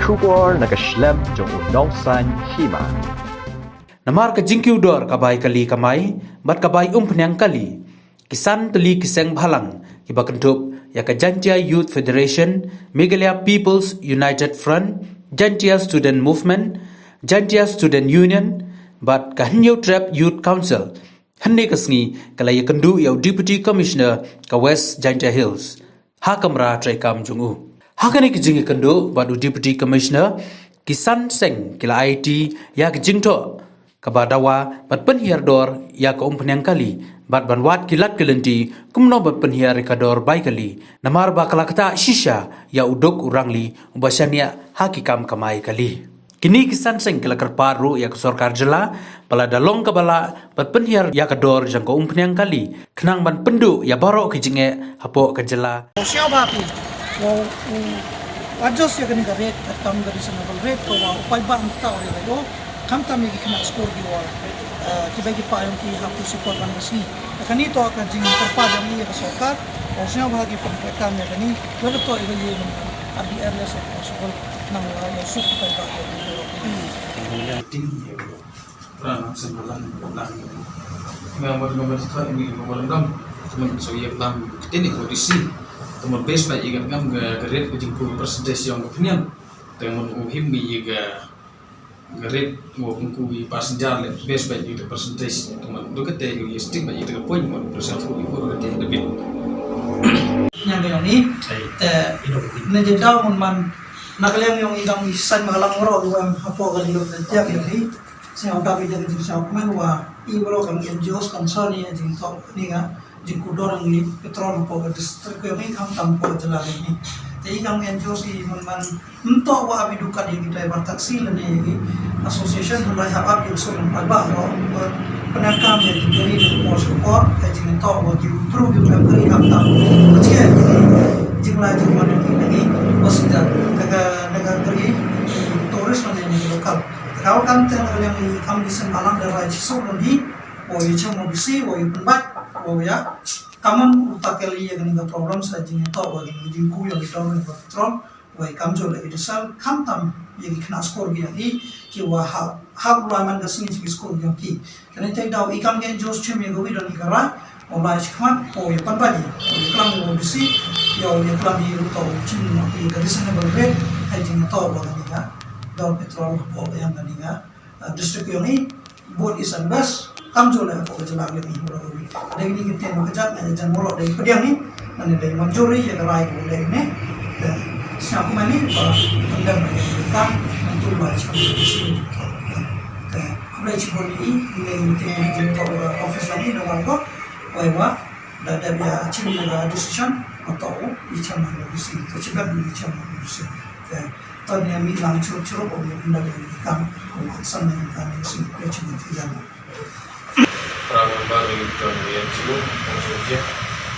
Kubor nakaslem jong unongsan hima. Namar ka jingkiw dor kabay kali kamay, bat kabay penyang kali. Kisan teli kiseng bhalang, kibakentup ya ka Jantia Youth Federation, Meghalaya People's United Front, Jantia Student Movement, Jantia Student Union, bat ka Hanyo Trap Youth Council. Hanne kasngi kalaya kendu yaw Deputy Commissioner ka West Jantia Hills. Ha kamra trai kam jungu. Hakane kijingi kendu badu Deputy Commissioner Kisan Seng kila IT ya kijingto kabadawa bat penhiar dor ya ka penyang kali bat banwat kilat kelenti kumno bat penhiar kador bai kali namar bakala kata shisha ya udok urangli ubasania hakikam kamai kali kini Kisan Seng kila kerparu ya ke sorkar jela pala dalong kabala bat penhiar ya kador jangko penyang kali kenang ban pendu ya barok kijinge hapo ke jela Well, adjust ya kani rate at kam dari reasonable rate ko wa upay ba ang tao rin ayo kam tami kina score di wa kibagi pa yung ki hapu support man kasi kanito ka jing terpada ni ya sarkar o siya bahagi pangrekam ya kani wala to iba yung abi areas of possible nang yung support ba ya Perang sembilan bulan. Memang kita ini memandang teman saya dalam ini kondisi. Teman base pak ikan kan garet kucing ku persentas yang kepunyaan. Teman uhim juga garet walaupun ku passenger le base pak itu persentas. Teman doket teh juga stick pak itu poin mau persen ku itu doket lebih. Yang ini nejeda man nakalang yung idang isan magalang ro yung hapo kan yung tiyak ini siya dapat dari siya kuman wa ibro kan NGOs kan sani jing to ni ga jing kudorang ni petrol po distrik ko yung kam tampo jala ni te ikang NGOs i man nto wa abidukan yung driver taxi ni association hulai habab yung sulong palba ro penakam ya jadi mo support ay jing to wa improve yung kari kam tam macam jing la jing man ni masjid daga kari turis man ni lokal kalau kan yang kami semalam dari Cisau di, cuma bisi, penbat, ya, kaman utakeli yang ni problem saja ni tahu, yang ku yang kita orang petrol, kami jual lagi desal, tam yang kena skor dia ni, kiwa hak ulaman kesini skor dia ki, karena kita tahu ikan yang jos cuma yang gawi dan ikara, mulai cekman, penbat ni, kelam bisi, yang kelam di tahu cuma dari sana berbeda, yang tahu bagaimana ni daun petrol po yang kaniga distrik yung ni buat isan bas kamjo la po kejelang yung ibu rawi ada ini kita makajat na jan moro dari pediang ni nani dari manjuri ya karai ko dari ne siapa mani pa tendang na kita nanti baca di mulai cipol ini kita jadi tahu office lagi dengan ko wa ada dia cini ada decision atau icam mana bisi itu cepat icam mana bisi tahun yang bilang curug-curug benda dari kam sama dengan kami si cuma tiga. Perang baru itu yang cukup maksudnya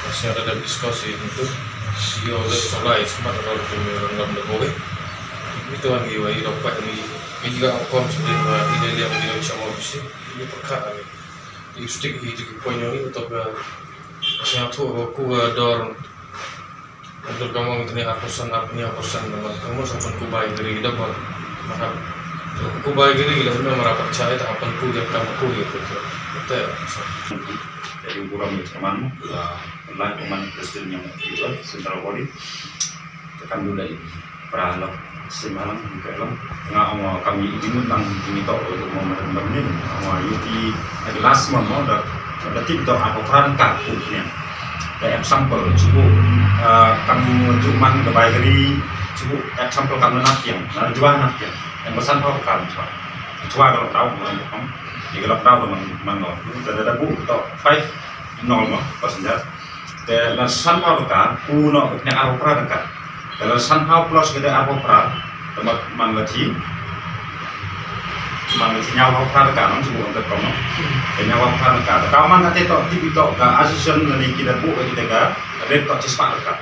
masih ada diskusi itu si oleh solai sempat kalau cuma orang lebih itu yang giwa itu apa ini juga kom sudah ini yang kita sama mesti ini perkara ini stick itu poinnya ini untuk masih aku dor untuk kamu ini akusan dengan kamu sampai kubai dari dapat maka kubai dari kita sudah merapat percaya tak akan ku yang kamu ku gitu betul dari ukuran teman online teman presiden yang itu central body tekan dulu ini peralok semalam juga lah nggak kami izin tentang ini tau untuk memperbaiki ini yuti last month ada tip tau apa peran kartunya kayak example cukup kamu cuman kebaik dari cukup example kamu yang jual yang pesan kau kan jual kalau tahu kamu di kalau tahu teman ada bu atau 5 nol mah passenger dan sanpau kan kuno yang arupra dekat kalau sanpau plus kita arupra tempat manggaci nyawa perang semua untuk kamu nyawa perang kalau mana tetok tipi tok ke asisten dari kita bu kita ke red tok cispak dekat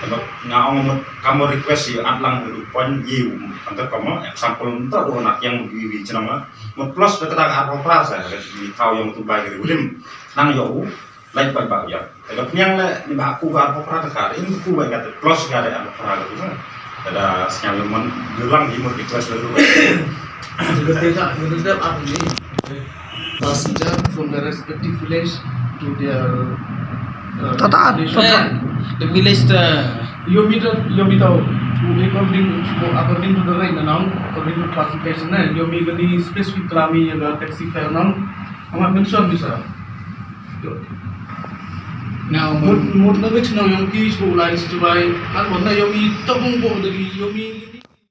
kalau ngau kamu request ya atlang poin yiu untuk kamu sampel untuk dua anak yang di cenama plus dekat apa perasa di tahu yang untuk bagi ulim nang yo lain pak ya kalau yang le ni aku ke apa perang dekat ini ku bagi plus gak ada apa perang itu ada senyaman gelang di mau request dulu. Passenger from the respective village to their The village Yomi tahu according to the right now according to classification na Yomi gani specific kami yang taxi fare nam amat mention bisa. Now mood na which na yung kis ko ulay sa Dubai kan mo na Yomi tabung ko dari Yomi